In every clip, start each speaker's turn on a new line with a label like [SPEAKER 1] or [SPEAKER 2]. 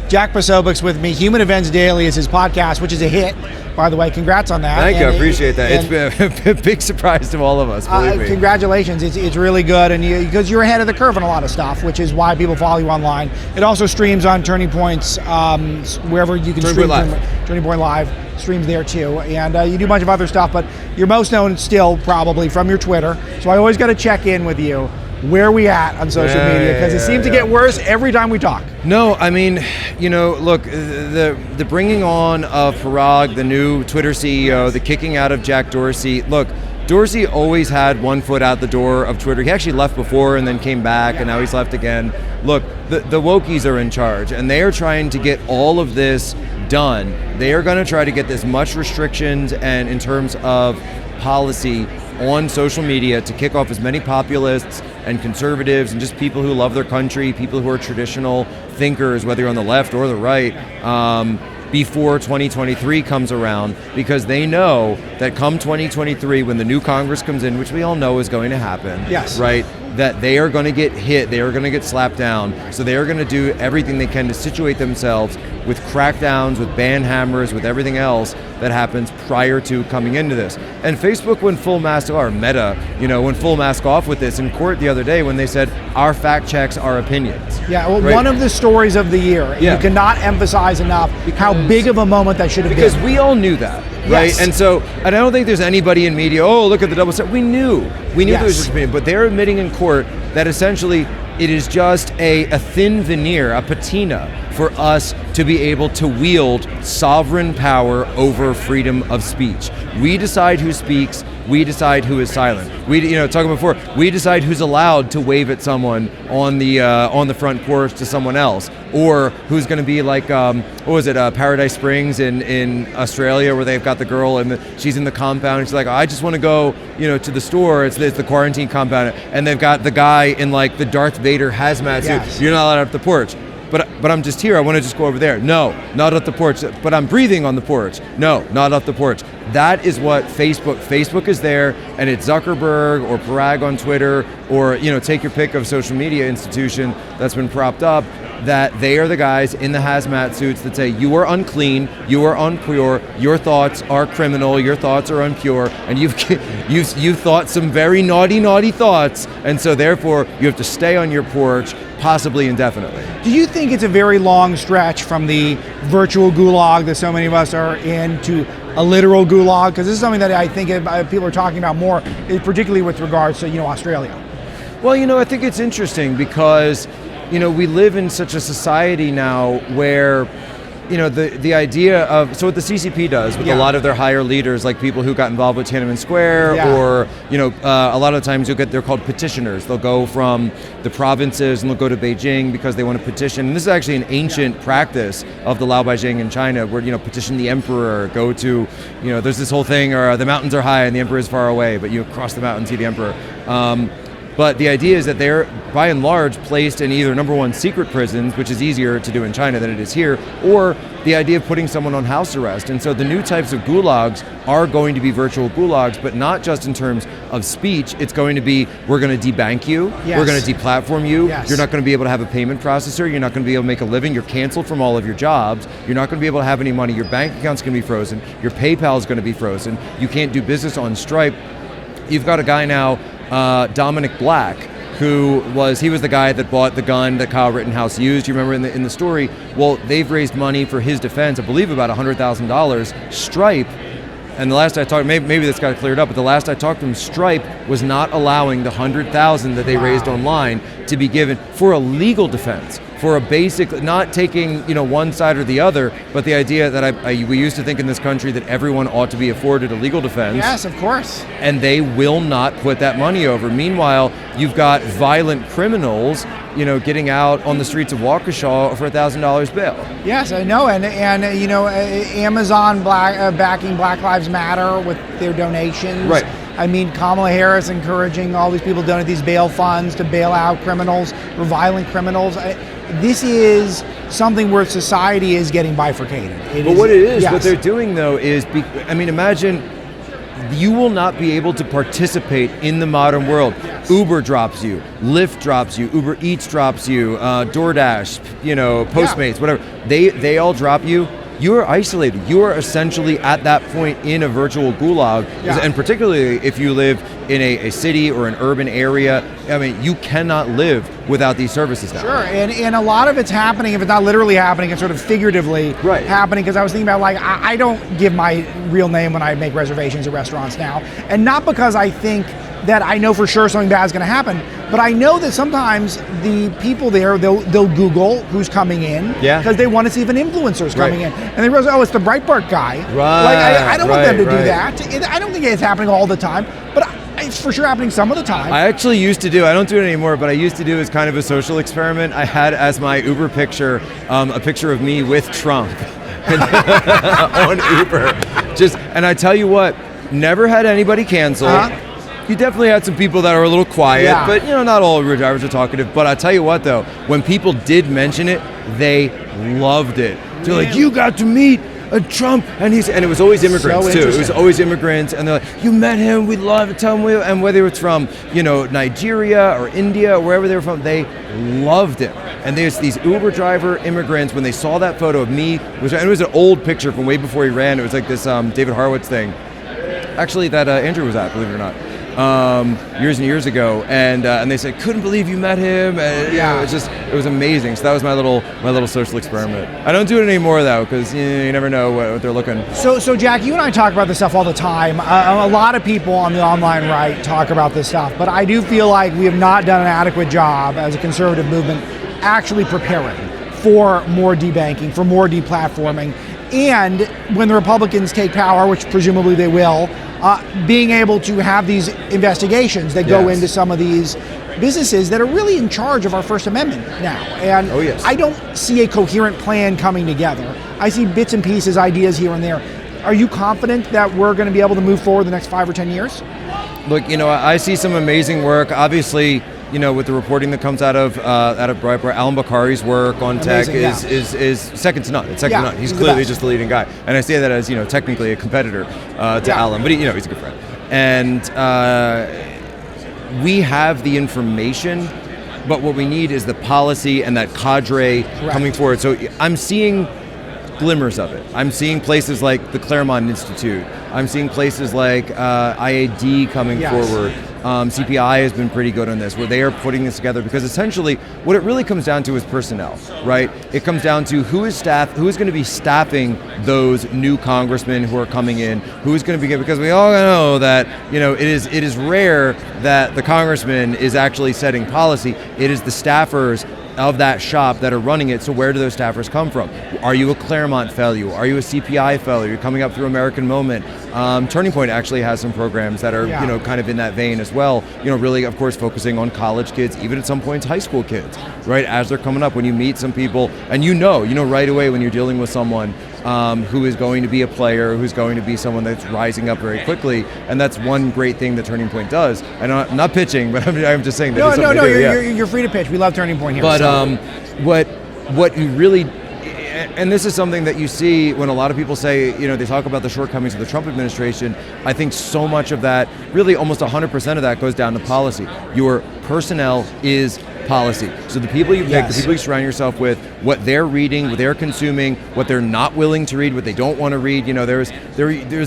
[SPEAKER 1] Jack Posobiec's with me. Human Events Daily is his podcast, which is a hit, by the way. Congrats on that.
[SPEAKER 2] Thank you. I appreciate that. It's been a big surprise to all of us, believe me.
[SPEAKER 1] Congratulations. It's really good, and because you're ahead of the curve on a lot of stuff, which is why people follow you online. It also streams on Turning Point's, wherever you can stream. Turning Point Live streams there too, and you do a bunch of other stuff, but you're most known still probably from your Twitter. So I always got to check in with you. Where are we at on social media? Because it seems to get worse every time we talk.
[SPEAKER 2] No, I mean, look, the bringing on of Parag, the new Twitter CEO, the kicking out of Jack Dorsey. Look, Dorsey always had one foot out the door of Twitter. He actually left before and then came back, and now he's left again. Look, the wokies are in charge, and they are trying to get all of this done. They are going to try to get as much restrictions and in terms of policy on social media to kick off as many populists and conservatives and just people who love their country, people who are traditional thinkers, whether you're on the left or the right, before 2023 comes around, because they know that come 2023, when the new Congress comes in, which we all know is going to happen,
[SPEAKER 1] yes,
[SPEAKER 2] right, that they are going to get hit, they are going to get slapped down, so they are going to do everything they can to situate themselves with crackdowns, with ban hammers, with everything else that happens prior to coming into this. And Facebook went full mask, or Meta, went full mask off with this in court the other day when they said, our fact checks are opinions.
[SPEAKER 1] Yeah, well,
[SPEAKER 2] right?
[SPEAKER 1] One of the stories of the year, you cannot emphasize enough how big of a moment that should have been.
[SPEAKER 2] Because we all knew that, right?
[SPEAKER 1] Yes.
[SPEAKER 2] And so, and I don't think there's anybody in media, look at the double standard. We knew there was this opinion, but they're admitting in court that essentially it is just a thin veneer, a patina for us to be able to wield sovereign power over freedom of speech. We decide who speaks, we decide who is silent. We, talking before, we decide who's allowed to wave at someone on the front porch to someone else, or who's going to be like, Paradise Springs in Australia, where they've got the girl and she's in the compound, and she's like, I just want to go, to the store. It's the quarantine compound, and they've got the guy in like the Darth Vader hazmat suit. You're not allowed up the porch. But I'm just here. I want to just go over there. No, not up the porch. But I'm breathing on the porch. No, not up the porch. That is what Facebook is there, and it's Zuckerberg or Parag on Twitter, or take your pick of social media institution that's been propped up, that they are the guys in the hazmat suits that say, you are unclean, you are impure, your thoughts are criminal, your thoughts are impure, and you've thought some very naughty thoughts, and so therefore you have to stay on your porch, possibly indefinitely.
[SPEAKER 1] Do you think it's a very long stretch from the virtual gulag that so many of us are in to a literal gulag? Because this is something that I think people are talking about more, particularly with regards to Australia.
[SPEAKER 2] Well, I think it's interesting because we live in such a society now where the idea of, so what the CCP does with a lot of their higher leaders, like people who got involved with Tiananmen Square, or a lot of times they're called petitioners. They'll go from the provinces and they'll go to Beijing because they want to petition. And this is actually an ancient practice of the Lao Beijing in China, where petition the emperor, go to there's this whole thing, or the mountains are high and the emperor is far away, but you cross the mountain and see the emperor. But the idea is that they're, by and large, placed in either, number one, secret prisons, which is easier to do in China than it is here, or the idea of putting someone on house arrest. And so the new types of gulags are going to be virtual gulags, but not just in terms of speech. It's going to be, we're going to debank you, we're going to deplatform you, you're not going to be able to have a payment processor, you're not going to be able to make a living, you're canceled from all of your jobs, you're not going to be able to have any money, your bank account's going to be frozen, your PayPal is going to be frozen, you can't do business on Stripe. You've got a guy now, Dominic Black, he was the guy that bought the gun that Kyle Rittenhouse used. You remember in the story? Well, they've raised money for his defense, I believe about $100,000. Stripe, and the last I talked, maybe this got cleared up, but the last I talked to him, Stripe was not allowing the $100,000 that they raised online to be given for a legal defense, for a basic, not taking one side or the other, but the idea that we used to think in this country that everyone ought to be afforded a legal defense.
[SPEAKER 1] Yes, of course.
[SPEAKER 2] And they will not put that money over. Meanwhile, you've got violent criminals, getting out on the streets of Waukesha for $1,000 bail.
[SPEAKER 1] Yes, I know, and Amazon backing Black Lives Matter with their donations.
[SPEAKER 2] Right.
[SPEAKER 1] I mean, Kamala Harris encouraging all these people to donate these bail funds to bail out criminals or violent criminals. This is something where society is getting bifurcated.
[SPEAKER 2] What they're doing though is, imagine you will not be able to participate in the modern world. Uber drops you, Lyft drops you, Uber Eats drops you, DoorDash, Postmates, whatever. They all drop you. You are isolated. You are essentially at that point in a virtual gulag, and particularly if you live in a city or an urban area. I mean, you cannot live without these services now.
[SPEAKER 1] Sure, and a lot of it's happening, if it's not literally happening, it's sort of figuratively happening, because I was thinking about, like, I don't give my real name when I make reservations at restaurants now, and not because I think that I know for sure something bad is going to happen, but I know that sometimes the people there, they'll Google who's coming in, because they want to see if an influencer's coming in, and they realize, oh, it's the Breitbart guy. Like, I don't want them to do that. I don't think it's happening all the time, but it's for sure happening some of the time.
[SPEAKER 2] I actually used to do, I don't do it anymore, but I used to do as kind of a social experiment. I had as my Uber picture, a picture of me with Trump on Uber. And I tell you what, never had anybody cancel. You definitely had some people that are a little quiet, but not all Uber drivers are talkative. But I tell you what, though, when people did mention it, they loved it. They're like, you got to meet Trump, and it was always immigrants too. It was always immigrants, and they're like, you met him, we love it, tell him, and whether it's from Nigeria or India or wherever they were from, they loved it. And there's these Uber driver immigrants, when they saw that photo of me, it was an old picture from way before he ran. It was like this David Horowitz thing, actually, that Andrew was at, believe it or not. Years and years ago, and they said, couldn't believe you met him, and it was amazing. So that was my little social experiment. I don't do it anymore though, because you never know what they're looking.
[SPEAKER 1] So Jack, you and I talk about this stuff all the time. A lot of people on the online right talk about this stuff, but I do feel like we have not done an adequate job as a conservative movement actually preparing for more debanking, for more deplatforming, and when the Republicans take power, which presumably they will, being able to have these investigations that go into some of these businesses that are really in charge of our First Amendment now. And I don't see a coherent plan coming together. I see bits and pieces, ideas here and there. Are you confident that we're going to be able to move forward the next 5 or 10 years?
[SPEAKER 2] Look, I see some amazing work. Obviously, with the reporting that comes out of Breitbart, Alan Bakari's work on tech is second to none. It's second to none. He's clearly just the leading guy, and I say that as technically a competitor to Alan, but he's a good friend. And we have the information, but what we need is the policy and that cadre coming forward. So I'm seeing glimmers of it. I'm seeing places like the Claremont Institute. I'm seeing places like IAD coming forward. CPI has been pretty good on this, where they are putting this together, because essentially what it really comes down to is personnel, right? It comes down to who is going to be staffing those new congressmen who are coming in, who is going to be, because we all know that it is rare that the congressman is actually setting policy. It is the staffers of that shop that are running it. So where do those staffers come from? Are you a Claremont fellow? Are you a CPI fellow? You're coming up through American Moment. Turning Point actually has some programs that are kind of in that vein as well. Really, of course, focusing on college kids, even at some points high school kids, right? As they're coming up, when you meet some people, and you know right away when you're dealing with someone who is going to be a player, who's going to be someone that's rising up very quickly, and that's one great thing that Turning Point does. And I'm not pitching, but I'm just saying that. No,
[SPEAKER 1] you're free to pitch. We love Turning Point here.
[SPEAKER 2] But what you really, and this is something that you see when a lot of people say, they talk about the shortcomings of the Trump administration. I think so much of that, really almost 100% of that, goes down to policy. Your personnel is policy. So the people you pick, the people you surround yourself with, what they're reading, what they're consuming, what they're not willing to read, what they don't want to read. There's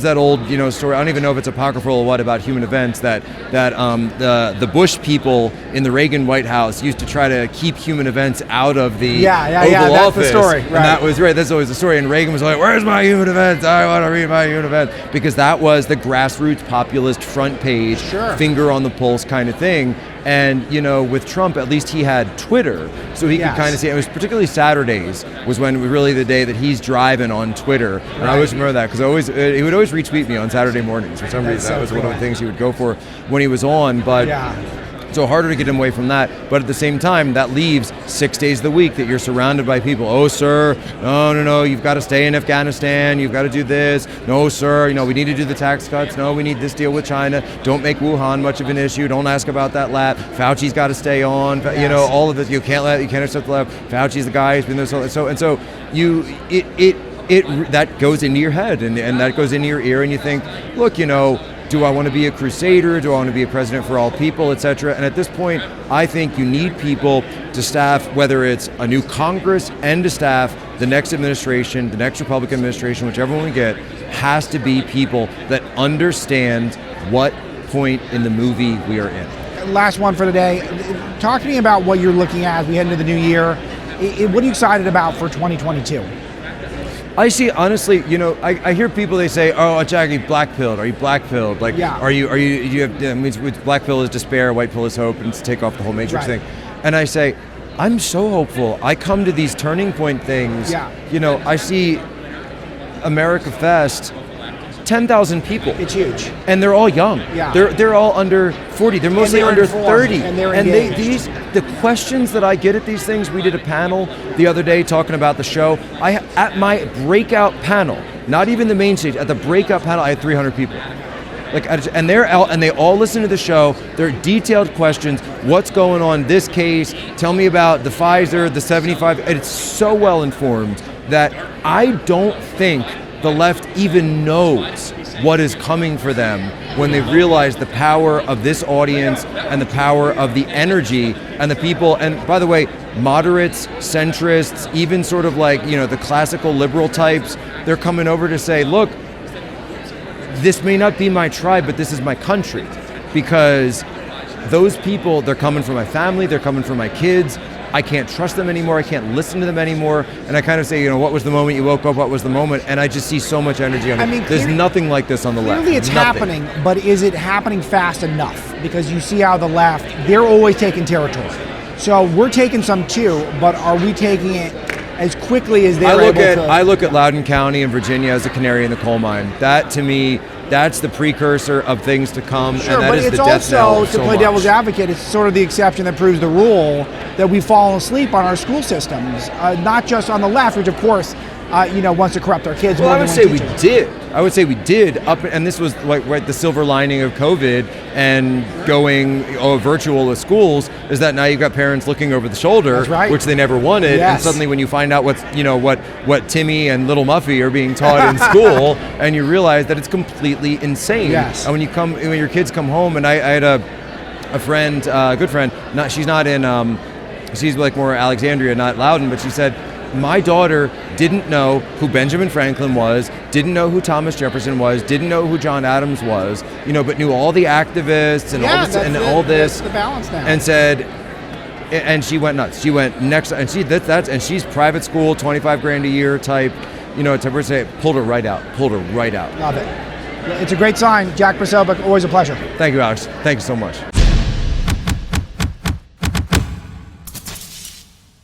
[SPEAKER 2] that old story. I don't even know if it's apocryphal or what, about human events, that the Bush people in the Reagan White House used to try to keep human events out of the Oval Office.
[SPEAKER 1] That's the story. Right.
[SPEAKER 2] And that was right. That's always the story. And Reagan was like, "Where's my human events? I want to read my human events," because that was the grassroots populist front page, finger on the pulse kind of thing. And with Trump, at least he had Twitter, so he could kind of see. It was particularly Saturdays was when really the day that he's driving on Twitter, and I always remember that, because he would always retweet me on Saturday mornings for some reason. That was one of the things he would go for when he was on. But so harder to get him away from that, but at the same time, that leaves 6 days of the week that you're surrounded by people. Oh, sir, no, you've got to stay in Afghanistan, you've got to do this. No, sir, we need to do the tax cuts. No, we need this deal with China. Don't make Wuhan much of an issue. Don't ask about that lab. Fauci's got to stay on. All of this. You can't accept the lab. Fauci's the guy who's been there. So that goes into your head, and that goes into your ear, and you think, look, do I want to be a crusader? Do I want to be a president for all people, etc.? And at this point, I think you need people to staff, whether it's a new Congress and to staff the next administration, the next Republican administration, whichever one we get, has to be people that understand what point in the movie we are in.
[SPEAKER 1] Last one for today. Talk to me about what you're looking at as we head into the new year. What are you excited about for 2022?
[SPEAKER 2] I see, honestly, I hear people, they say, oh, Jack, are you black-pilled? Are you black-pilled? Like,
[SPEAKER 1] yeah.
[SPEAKER 2] you have, black pill is despair, white pill is hope, and to take off the whole Matrix thing. And I say, I'm so hopeful. I come to these turning point things.
[SPEAKER 1] Yeah.
[SPEAKER 2] I see AmericaFest, 10,000 people.
[SPEAKER 1] It's huge.
[SPEAKER 2] And they're all young.
[SPEAKER 1] Yeah.
[SPEAKER 2] They're all under 40. They're mostly under 30.
[SPEAKER 1] And they're
[SPEAKER 2] engaged. The questions that I get at these things, we did a panel the other day talking about the show. At my breakout panel, not even the main stage, at the breakout panel, I had 300 people. And they all listen to the show. They're detailed questions. What's going on in this case? Tell me about the Pfizer, the 75. And it's so well informed that I don't think the left even knows what is coming for them when they realize the power of this audience and the power of the energy and the people. And by the way, moderates, centrists, even sort of like, the classical liberal types, they're coming over to say, look, this may not be my tribe, but this is my country. Because those people, they're coming for my family, they're coming for my kids. I can't trust them anymore, I can't listen to them anymore. And I kind of say, what was the moment you woke up, what was the moment? And I just see so much energy on it. There's nothing like this on the left.
[SPEAKER 1] Clearly it's happening, but is it happening fast enough? Because you see how the left, they're always taking territory. So we're taking some too, but are we taking it as quickly as they're able to?
[SPEAKER 2] I look at Loudoun County and Virginia as a canary in the coal mine. That, to me, that's the precursor of things to come,
[SPEAKER 1] sure,
[SPEAKER 2] and that is the death
[SPEAKER 1] knell. But it's also, to play devil's
[SPEAKER 2] much.
[SPEAKER 1] advocate, it's sort of the exception that proves the rule that we've fallen asleep on our school systems, not just on the left, which of course, wants to corrupt our kids.
[SPEAKER 2] Well, I would say we did. And this was like the silver lining of COVID and going virtual with schools is that now you've got parents looking over the shoulder, which they never wanted.
[SPEAKER 1] Yes.
[SPEAKER 2] And suddenly when you find out what Timmy and Little Muffy are being taught in school, and you realize that it's completely insane.
[SPEAKER 1] Yes.
[SPEAKER 2] And when your kids come home, and I had a friend, a good friend, she's not in, she's like more Alexandria, not Loudoun, but she said, my daughter didn't know who Benjamin Franklin was, didn't know who Thomas Jefferson was, didn't know who John Adams was, but knew all the activists and all this,
[SPEAKER 1] that's the balance now.
[SPEAKER 2] and said, and she went nuts. She went next, and she's private school, $25,000 a year type, to say, pulled her right out.
[SPEAKER 1] Love it. It's a great sign. Jack Posobiec, always a pleasure.
[SPEAKER 2] Thank you, Alex. Thank you so much.